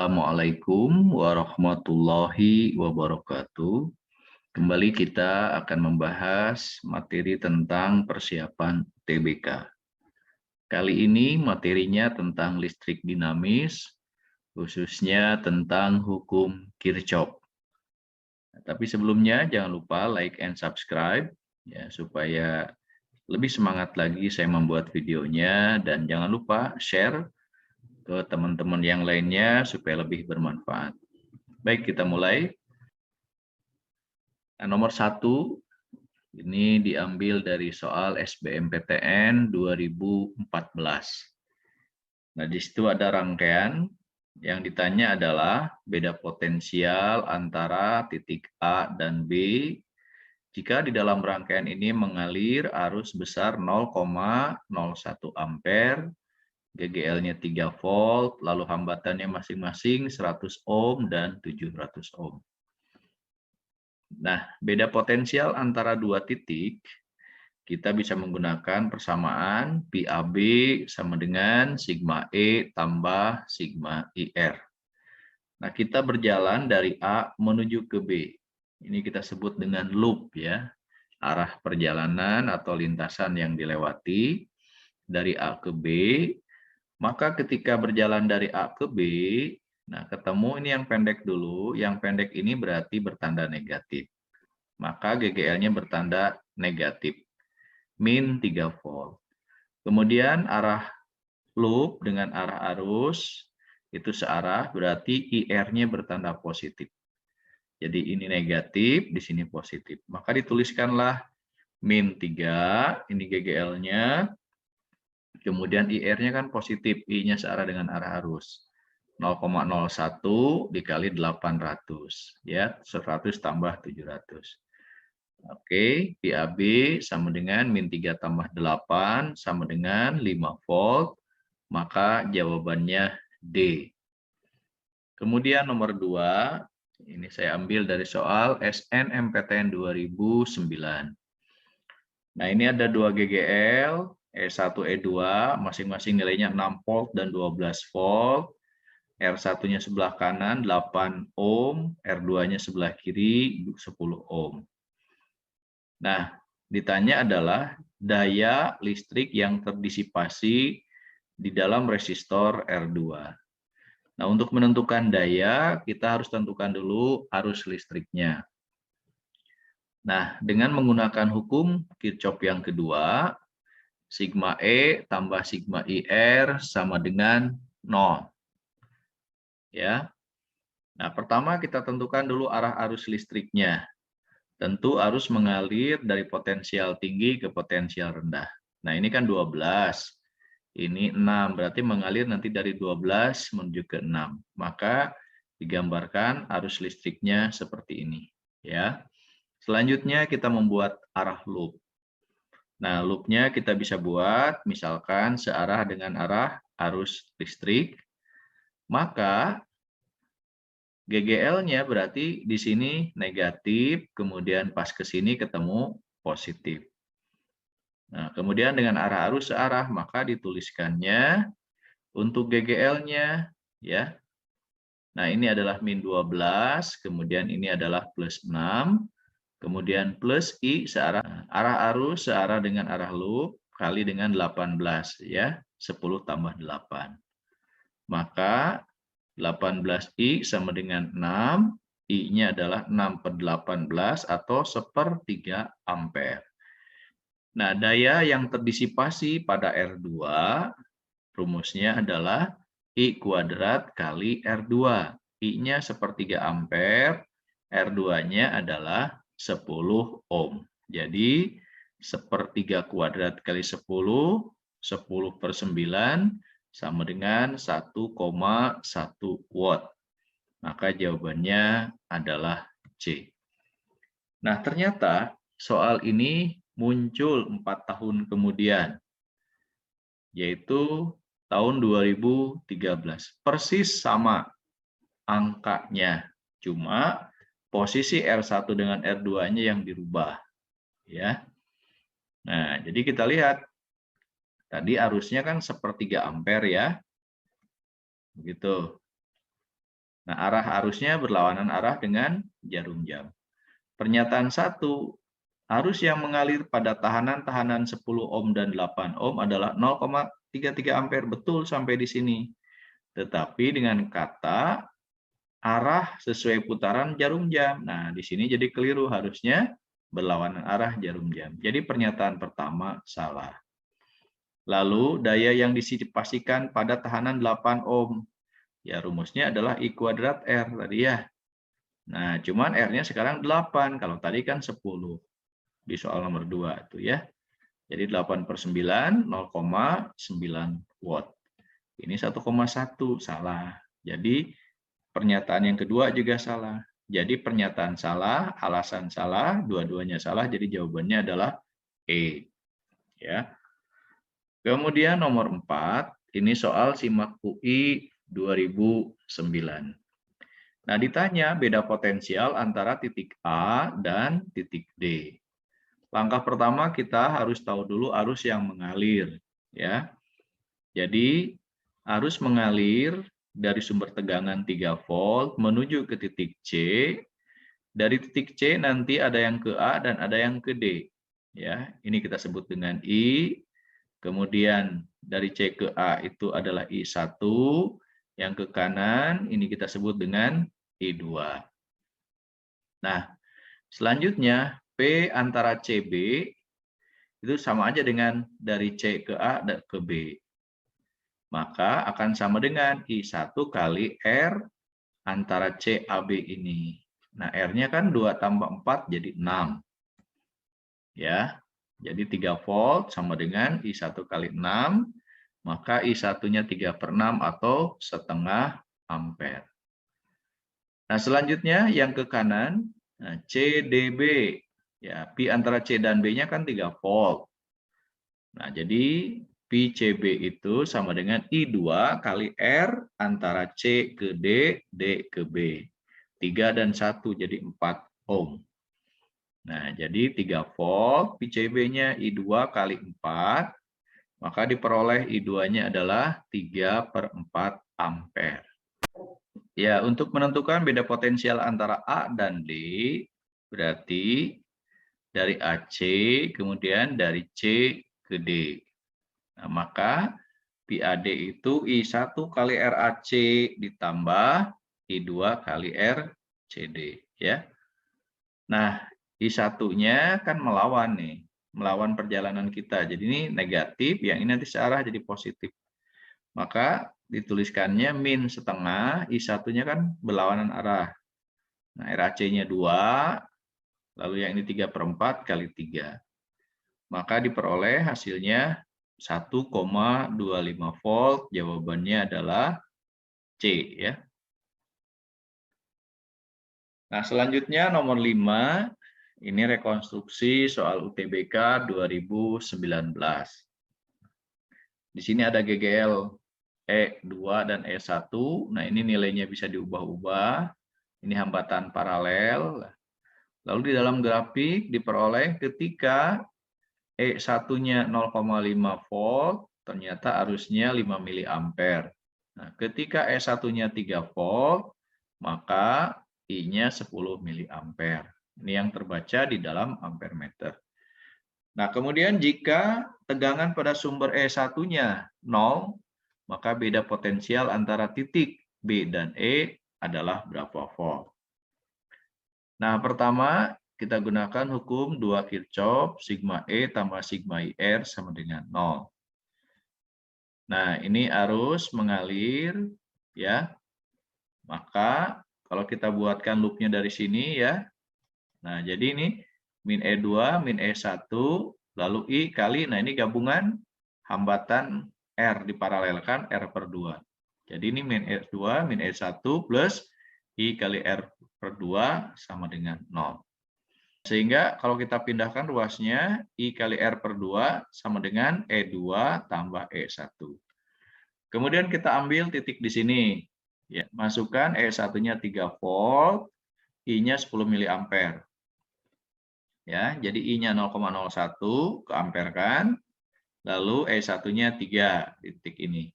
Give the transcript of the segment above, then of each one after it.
Assalamualaikum warahmatullahi wabarakatuh. Kembali kita akan membahas materi tentang persiapan UTBK. Kali ini materinya tentang listrik dinamis, khususnya tentang hukum Kirchhoff. Tapi sebelumnya jangan lupa like and subscribe ya, supaya lebih semangat lagi saya membuat videonya, dan jangan lupa share ke teman-teman yang lainnya supaya lebih bermanfaat. Baik, kita mulai. Nah, nomor 1, ini diambil dari soal SBMPTN 2014. Nah, di situ ada rangkaian. Yang ditanya adalah beda potensial antara titik A dan B jika di dalam rangkaian ini mengalir arus besar 0,01 ampere, GGL-nya 3 volt, lalu hambatannya masing-masing 100 ohm dan 700 ohm. Nah, beda potensial antara dua titik, kita bisa menggunakan persamaan PAB sama dengan sigma E tambah sigma IR. Nah, kita berjalan dari A menuju ke B. Ini kita sebut dengan loop ya, arah perjalanan atau lintasan yang dilewati dari A ke B. Maka ketika berjalan dari A ke B, nah ketemu ini yang pendek dulu, yang pendek ini berarti bertanda negatif. Maka GGL-nya bertanda negatif, min 3 volt. Kemudian arah loop dengan arah arus, itu searah, berarti IR-nya bertanda positif. Jadi ini negatif, di sini positif. Maka dituliskanlah min 3, ini GGL-nya, kemudian IR-nya kan positif, I-nya searah dengan arah arus. 0,01 dikali 800, ya, 100 tambah 700. Oke, PAB sama dengan min 3 tambah 8 sama dengan 5 volt, maka jawabannya D. Kemudian nomor 2, ini saya ambil dari soal SNMPTN 2009. Nah, ini ada 2 GGL, E1, E2, masing-masing nilainya 6 volt dan 12 volt. R1-nya sebelah kanan 8 ohm, R2-nya sebelah kiri 10 ohm. Nah, ditanya adalah daya listrik yang terdisipasi di dalam resistor R2. Nah, untuk menentukan daya, kita harus tentukan dulu arus listriknya. Nah, dengan menggunakan hukum Kirchhoff yang kedua, sigma E tambah sigma IR sama dengan 0. Ya. Nah, pertama kita tentukan dulu arah arus listriknya. Tentu arus mengalir dari potensial tinggi ke potensial rendah. Nah, ini kan 12. Ini 6, berarti mengalir nanti dari 12 menuju ke 6. Maka digambarkan arus listriknya seperti ini, ya. Selanjutnya kita membuat arah loop. Nah, loopnya kita bisa buat misalkan searah dengan arah arus listrik. Maka GGL-nya berarti di sini negatif, kemudian pas ke sini ketemu positif. Nah, kemudian dengan arah arus searah, maka dituliskannya untuk GGL-nya, ya. Nah, ini adalah min 12, kemudian ini adalah plus 6, kemudian plus I searah, arah arus searah dengan arah loop, kali dengan 18, ya, 10 tambah 8. Maka 18I sama dengan 6, I-nya adalah 6/18 atau 1/3 ampere. Nah, daya yang terdisipasi pada R2, rumusnya adalah I kuadrat kali R2. I-nya 1/3 ampere, R2-nya adalah 10 ohm. Jadi 1/3 kuadrat kali 10, 10/9 sama dengan 1,1 watt. Maka jawabannya adalah C. Nah, ternyata soal ini muncul 4 tahun kemudian, yaitu tahun 2013. Persis sama angkanya, cuma posisi R1 dengan R2-nya yang dirubah, ya. Nah, jadi kita lihat tadi arusnya kan 1/3 ampere ya. Begitu. Nah, arah arusnya berlawanan arah dengan jarum jam. Pernyataan 1, arus yang mengalir pada tahanan-tahanan 10 ohm dan 8 ohm adalah 0,33 ampere. Betul sampai di sini. Tetapi dengan kata arah sesuai putaran jarum jam. Nah, di sini jadi keliru, harusnya berlawanan arah jarum jam. Jadi pernyataan pertama salah. Lalu daya yang disipasikan pada tahanan 8 ohm. Ya, rumusnya adalah I kuadrat R tadi ya. Nah, cuman R-nya sekarang 8, kalau tadi kan 10 di soal nomor 2 itu ya. Jadi 8/9 0,9 watt. Ini 1,1 salah. Jadi pernyataan yang kedua juga salah. Jadi pernyataan salah, alasan salah, dua-duanya salah, jadi jawabannya adalah E. Ya. Kemudian nomor 4, ini soal SIMAK UI 2009. Nah, ditanya beda potensial antara titik A dan titik D. Langkah pertama kita harus tahu dulu arus yang mengalir, ya. Jadi arus mengalir dari sumber tegangan 3 volt menuju ke titik C. Dari titik C nanti ada yang ke A dan ada yang ke D. Ya, ini kita sebut dengan I. Kemudian dari C ke A itu adalah I1. Yang ke kanan ini kita sebut dengan I2. Nah, selanjutnya P antara CB itu sama aja dengan dari C ke A dan ke B. Maka akan sama dengan I1 kali R antara CAB ini. Nah, R-nya kan 2 tambah 4 jadi 6. Ya, jadi 3 volt sama dengan I1 kali 6, maka I1-nya 3/6 atau setengah ampere. Nah, selanjutnya yang ke kanan, nah, CDB. Ya, pi antara C dan B-nya kan 3 volt. Nah, jadi pi CB itu sama dengan I2 kali R antara C ke D, D ke B. 3 dan 1 jadi 4 ohm. Nah, jadi 3 volt, pi CB-nya I2 kali 4, maka diperoleh I2-nya adalah 3/4 ampere. Ya, untuk menentukan beda potensial antara A dan D, berarti dari AC, kemudian dari C ke D. Nah, maka PAD itu I1 kali RAC ditambah I2 kali RCD. Ya. Nah, I1-nya kan melawan nih, melawan perjalanan kita. Jadi ini negatif, yang ini nanti searah jadi positif. Maka dituliskannya min setengah, I1-nya kan berlawanan arah. Nah, RAC-nya 2, lalu yang ini 3/4 kali 3. Maka diperoleh hasilnya 1,25 volt, jawabannya adalah C. Ya. Nah, selanjutnya nomor 5, ini rekonstruksi soal UTBK 2019. Di sini ada GGL E2 dan E1. Nah, ini nilainya bisa diubah-ubah. Ini hambatan paralel. Lalu di dalam grafik diperoleh ketika E1-nya 0,5 volt, ternyata arusnya 5 miliampere. Nah, ketika E1-nya 3 volt, maka I-nya 10 miliampere. Ini yang terbaca di dalam ampere meter. Nah, kemudian jika tegangan pada sumber E1-nya 0, maka beda potensial antara titik B dan E adalah berapa volt. Nah, pertama kita gunakan hukum 2 Kirchhoff, sigma E tambah sigma IR sama dengan 0. Nah, ini arus mengalir, ya. Maka kalau kita buatkan loopnya dari sini, ya. Nah, jadi ini min E2, min E1, lalu I kali, nah ini gabungan hambatan R diparalelkan R/2. Jadi ini min E2, min E1 plus I kali R/2 sama dengan 0. Sehingga kalau kita pindahkan ruasnya, I kali R/2 sama dengan E2 tambah E1. Kemudian kita ambil titik di sini. Ya, masukkan E1-nya 3 volt, I-nya 10 miliampere. Ya, jadi I-nya 0,01 keamperkan, lalu E1-nya 3 di titik ini.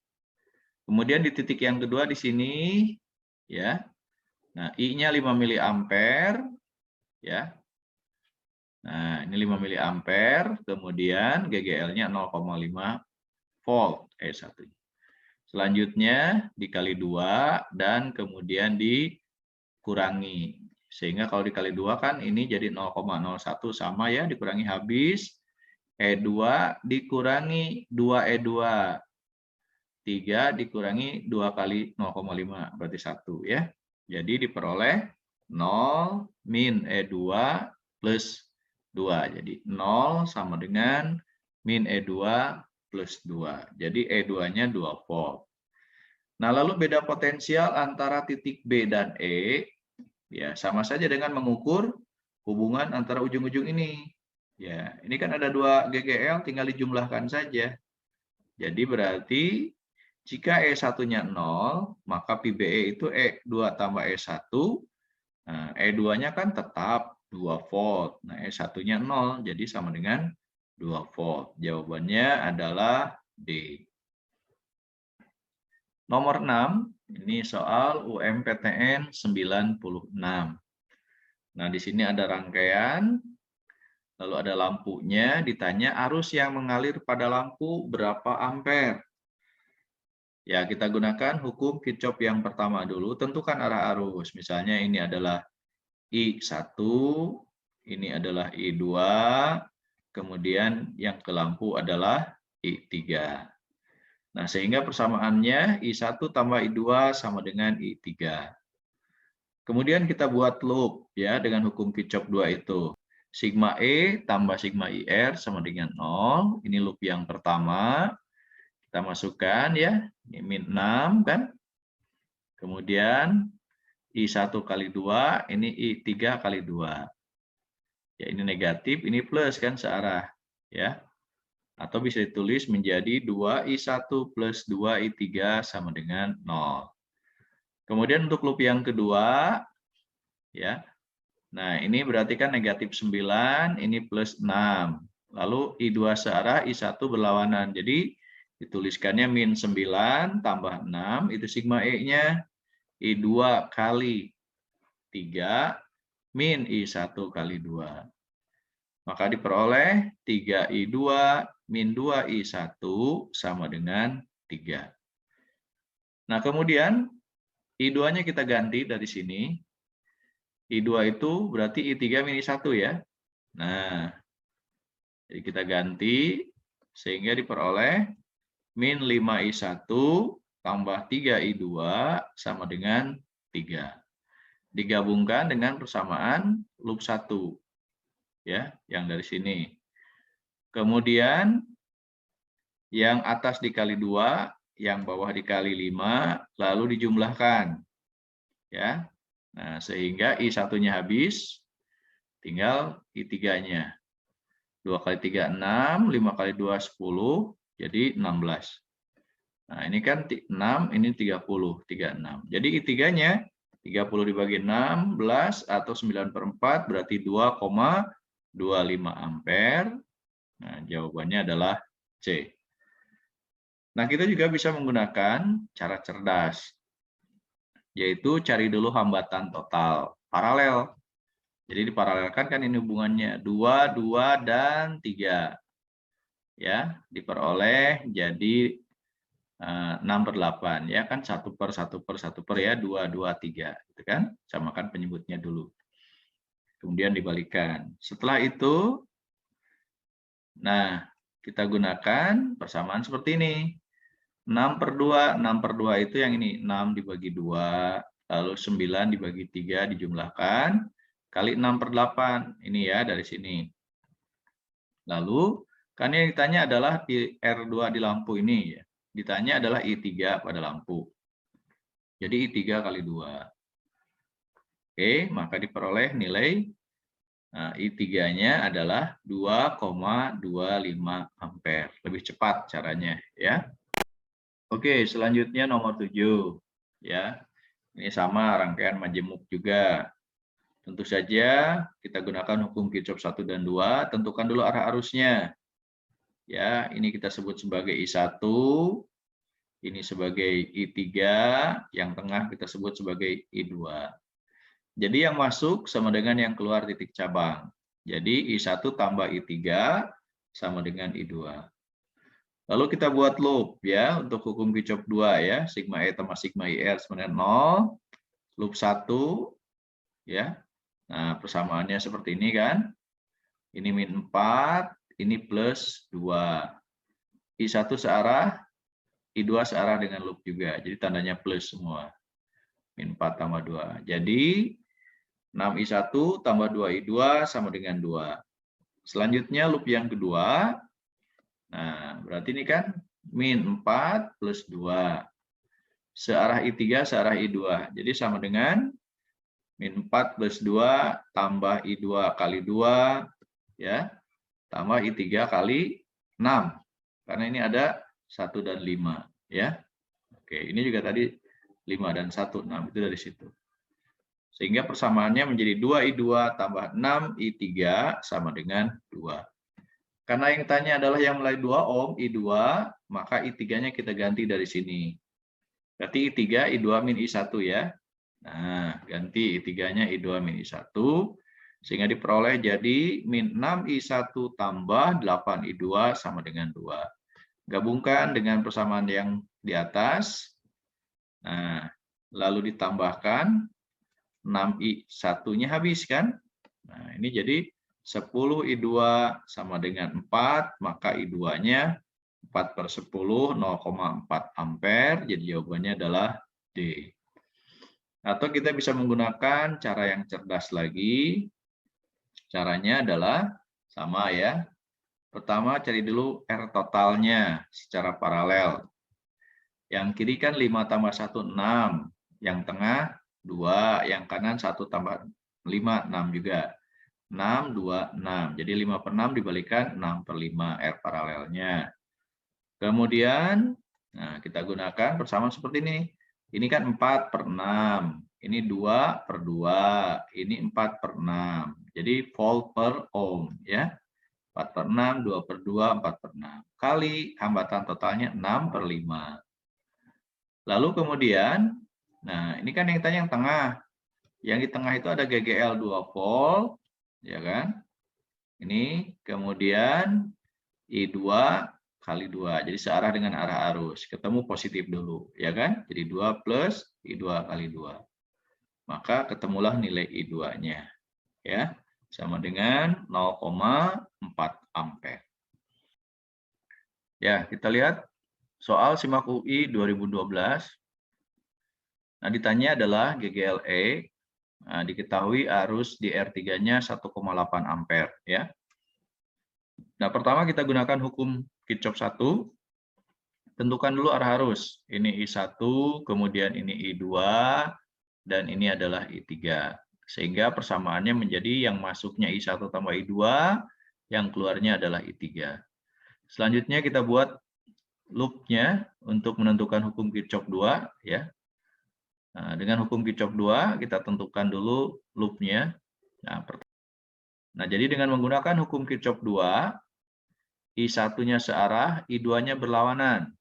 Kemudian di titik yang kedua di sini, ya, Nah, I-nya 5 miliampere, ya. Nah, ini 5 miliampere, kemudian GGL-nya 0,5 volt E1. Selanjutnya dikali 2 dan kemudian dikurangi. Sehingga kalau dikali 2 kan ini jadi 0,01 sama ya, dikurangi habis. E2 dikurangi 2E2. 3 dikurangi 2 kali 0,5 berarti 1 ya. Jadi diperoleh 0 min E2 plus 2. Jadi 0 sama dengan min E2 plus 2. Jadi E2-nya 2 volt. Nah, lalu beda potensial antara titik B dan E, ya sama saja dengan mengukur hubungan antara ujung-ujung ini. Ya, ini kan ada 2 GGL, tinggal dijumlahkan saja. Jadi berarti jika E1-nya 0, maka PBE itu E2 tambah E1. Nah, E2-nya kan tetap 2 volt. Nah, E1-nya 0, jadi sama dengan 2 volt. Jawabannya adalah D. Nomor 6, ini soal UMPTN 96. Nah, di sini ada rangkaian, lalu ada lampunya, ditanya arus yang mengalir pada lampu berapa ampere. Ya, kita gunakan hukum Kirchhoff yang pertama dulu, tentukan arah arus. Misalnya ini adalah I1, ini adalah I2, kemudian yang ke lampu adalah I3. Nah, sehingga persamaannya I1 tambah I2 sama dengan I3. Kemudian kita buat loop ya dengan hukum Kirchhoff 2 itu. Sigma E tambah sigma IR sama dengan 0. Ini loop yang pertama. Kita masukkan ya, ini min 6 kan. Kemudian I1 kali 2, ini I3 kali 2. Ya, ini negatif, ini plus kan searah ya. Atau bisa ditulis menjadi 2I1 plus 2I3 sama dengan 0. Kemudian untuk loop yang kedua, ya. Nah, ini berarti kan negatif 9, ini plus 6. Lalu I2 searah, I1 berlawanan. Jadi dituliskannya min 9 tambah 6, itu sigma E-nya. I2 kali 3 min I1 kali 2. Maka diperoleh 3I2 min 2I1 sama dengan 3. Nah, kemudian I2-nya kita ganti dari sini. I2 itu berarti I3 min I1 ya. Nah, jadi kita ganti sehingga diperoleh min 5I1 tambah 3I2 sama dengan 3. Digabungkan dengan persamaan loop 1. Ya, yang dari sini. Kemudian yang atas dikali 2, yang bawah dikali 5, lalu dijumlahkan. Ya. Nah, sehingga I1-nya habis, tinggal I3-nya. 2 kali 3 6, 5 kali 2 10, jadi 16. Nah, ini kan 6, ini 30, 36. Jadi I3-nya 30 dibagi 16 atau 9/4 berarti 2,25 ampere. Nah, jawabannya adalah C. Nah, kita juga bisa menggunakan cara cerdas, yaitu cari dulu hambatan total, paralel. Jadi diparalelkan kan ini hubungannya 2, 2, dan 3. Ya, diperoleh jadi 6/8. Ya kan 1/1/1 ya, 2, 2, 3. Gitu kan? Samakan penyebutnya dulu. Kemudian dibalikan. Setelah itu, nah, kita gunakan persamaan seperti ini. 6/2, 6/2 itu yang ini, 6 dibagi 2, lalu 9 dibagi 3 dijumlahkan, kali 6/8, ini ya dari sini. Lalu, kan yang ditanya adalah di R2 di lampu ini, ya. Ditanya adalah I3 pada lampu. Jadi I3 kali 2. Oke, maka diperoleh nilai I3-nya adalah 2,25 ampere. Lebih cepat caranya, ya. Oke, selanjutnya nomor 7. Ya, ini sama rangkaian majemuk juga. Tentu saja kita gunakan hukum Kirchhoff 1 dan 2, tentukan dulu arah arusnya. Ya, ini kita sebut sebagai I1, ini sebagai I3, yang tengah kita sebut sebagai I2. Jadi yang masuk sama dengan yang keluar titik cabang. Jadi I1 tambah I3 sama dengan I2. Lalu kita buat loop ya untuk hukum Kirchhoff 2 ya, sigma E tambah sigma IR sama dengan 0, loop 1 ya. Nah, persamaannya seperti ini kan. Ini min 4, ini plus 2. I1 searah, I2 searah dengan loop juga. Jadi tandanya plus semua. Min 4 tambah 2. Jadi 6I1 tambah 2I2 sama dengan 2. Selanjutnya loop yang kedua. Nah, berarti ini kan min 4 plus 2. Searah I3, searah I2. Jadi sama dengan min 4 plus 2 tambah I2 kali 2, ya, tambah I3 kali 6. Karena ini ada 1 dan 5. Ya. Oke, ini juga tadi 5 dan 1, 6. Itu dari situ. Sehingga persamaannya menjadi 2I2 tambah 6I3 sama dengan 2. Karena yang tanya adalah yang mulai 2 ohm, I2, maka I3-nya kita ganti dari sini. Berarti I3, I2 min I1 ya. Nah, ganti I3-nya I2 min I1. Sehingga diperoleh jadi min 6I1 tambah 8I2 sama dengan 2. Gabungkan dengan persamaan yang di atas. Nah, lalu ditambahkan 6I1-nya habis kan. Nah, ini jadi 10I2 sama dengan 4, maka I2-nya 4/10, 0,4 ampere. Jadi jawabannya adalah D. Atau kita bisa menggunakan cara yang cerdas lagi. Caranya adalah sama ya. Pertama cari dulu R totalnya secara paralel. Yang kiri kan 5 tambah 1, 6. Yang tengah 2, yang kanan 1 tambah 5, 6 juga. 6, 2, 6. Jadi 5/6 dibalikan 6/5 R paralelnya. Kemudian, nah kita gunakan persamaan seperti ini. Ini kan 4/6. Ini 2/2. Ini 4/6. Jadi volt per ohm. Ya. 4/6, 2/2, 4/6. Kali hambatan totalnya 6/5. Lalu kemudian, nah ini kan yang tanya yang tengah. Yang di tengah itu ada GGL 2 volt. Ya kan? Ini kemudian I2 kali 2. Jadi searah dengan arah arus. Ketemu positif dulu, ya kan? Jadi 2 plus I2 kali 2. Maka ketemulah nilai I2-nya. Ya, sama dengan 0,4 ampere. Ya, kita lihat soal SIMAK UI 2012. Nah, ditanya adalah GGLE. Nah, diketahui arus di R3-nya 1,8 ampere, ya. Nah, pertama kita gunakan hukum Kirchhoff 1. Tentukan dulu arah arus. Ini I1, kemudian ini I2, dan ini adalah I3. Sehingga persamaannya menjadi yang masuknya I1 tambah I2, yang keluarnya adalah I3. Selanjutnya kita buat loop-nya untuk menentukan hukum Kirchhoff 2. Ya. Nah, dengan hukum Kirchhoff 2, kita tentukan dulu loop-nya. Nah, jadi dengan menggunakan hukum Kirchhoff 2, I1-nya searah, I2-nya berlawanan.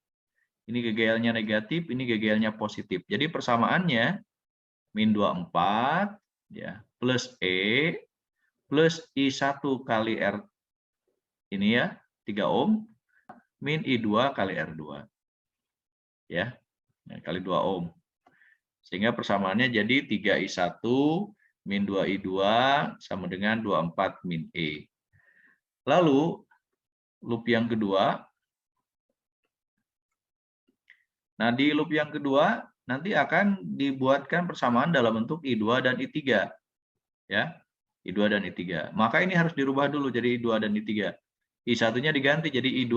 Ini GGL-nya negatif, ini GGL-nya positif. Jadi persamaannya min 24 ya, plus E plus I1 kali R ini ya, 3 ohm min I2 kali R2. Ya. Nah, kali 2 ohm. Sehingga persamaannya jadi 3I1 min 2I2 sama dengan 24 min E. Lalu loop yang kedua. Nah, di loop yang kedua nanti akan dibuatkan persamaan dalam bentuk I2 dan I3. Ya. I2 dan I3. Maka ini harus dirubah dulu jadi I2 dan I3. I1-nya diganti jadi I2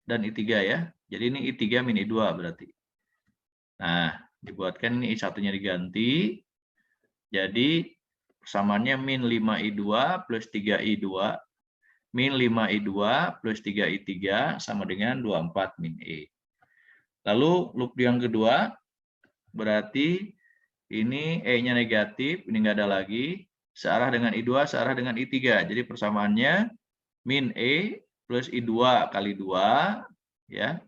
dan I3 ya. Jadi ini I3 min I2 berarti. Nah, dibuatkan ini I1-nya diganti. Jadi persamaannya min 5I2 plus 3I2 min 5I2 plus 3I3 sama dengan 24 min E. Lalu loop yang kedua, berarti ini E-nya negatif, ini nggak ada lagi. Searah dengan I2, searah dengan I3. Jadi persamaannya min E plus I2 kali 2. Ya.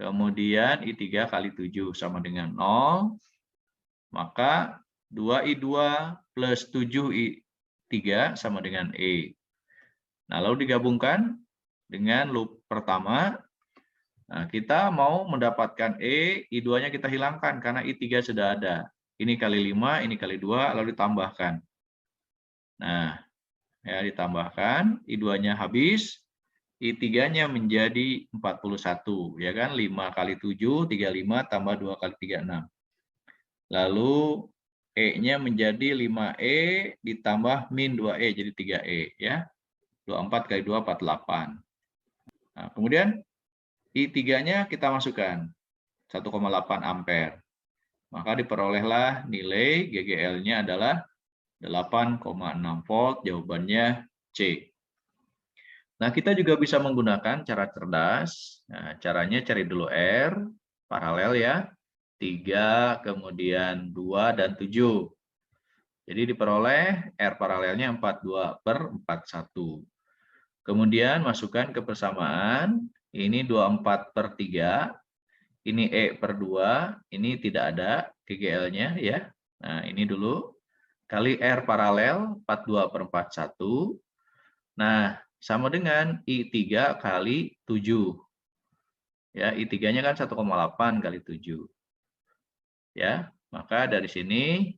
Kemudian I3 kali 7 sama dengan 0. Maka 2I2 plus 7I3 sama dengan E. Nah, lalu digabungkan dengan loop pertama. Nah, kita mau mendapatkan E, I2-nya kita hilangkan karena I3 sudah ada. Ini kali 5, ini kali 2, lalu ditambahkan. Nah, ya ditambahkan, I2-nya habis, I3-nya menjadi 41, ya kan? 5 kali 7, 35, tambah 2 kali 3, 6. Lalu E-nya menjadi 5E ditambah min 2E, jadi 3E, ya. 24 kali 2, 48. Nah, kemudian I3-nya kita masukkan, 1,8 ampere. Maka diperolehlah nilai GGL-nya adalah 8,6 volt, jawabannya C. Nah, kita juga bisa menggunakan cara cerdas. Nah, caranya cari dulu R, paralel ya. 3, kemudian 2, dan 7. Jadi diperoleh R paralelnya 42 per 41. Kemudian masukkan ke persamaan, ini 24 per 3, ini E per 2, ini tidak ada GGL-nya ya. Nah, ini dulu, kali R paralel 42 per 41. Nah, sama dengan I3 kali 7. Ya, I3-nya kan 1,8 kali 7. Ya, maka dari sini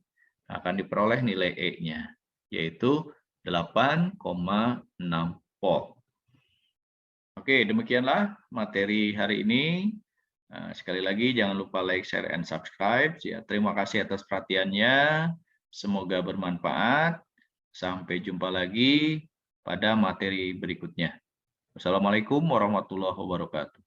akan diperoleh nilai E-nya, yaitu 8,6 volt. Oke, demikianlah materi hari ini. Sekali lagi jangan lupa like, share, and subscribe. Ya, terima kasih atas perhatiannya. Semoga bermanfaat. Sampai jumpa lagi pada materi berikutnya. Wassalamualaikum warahmatullahi wabarakatuh.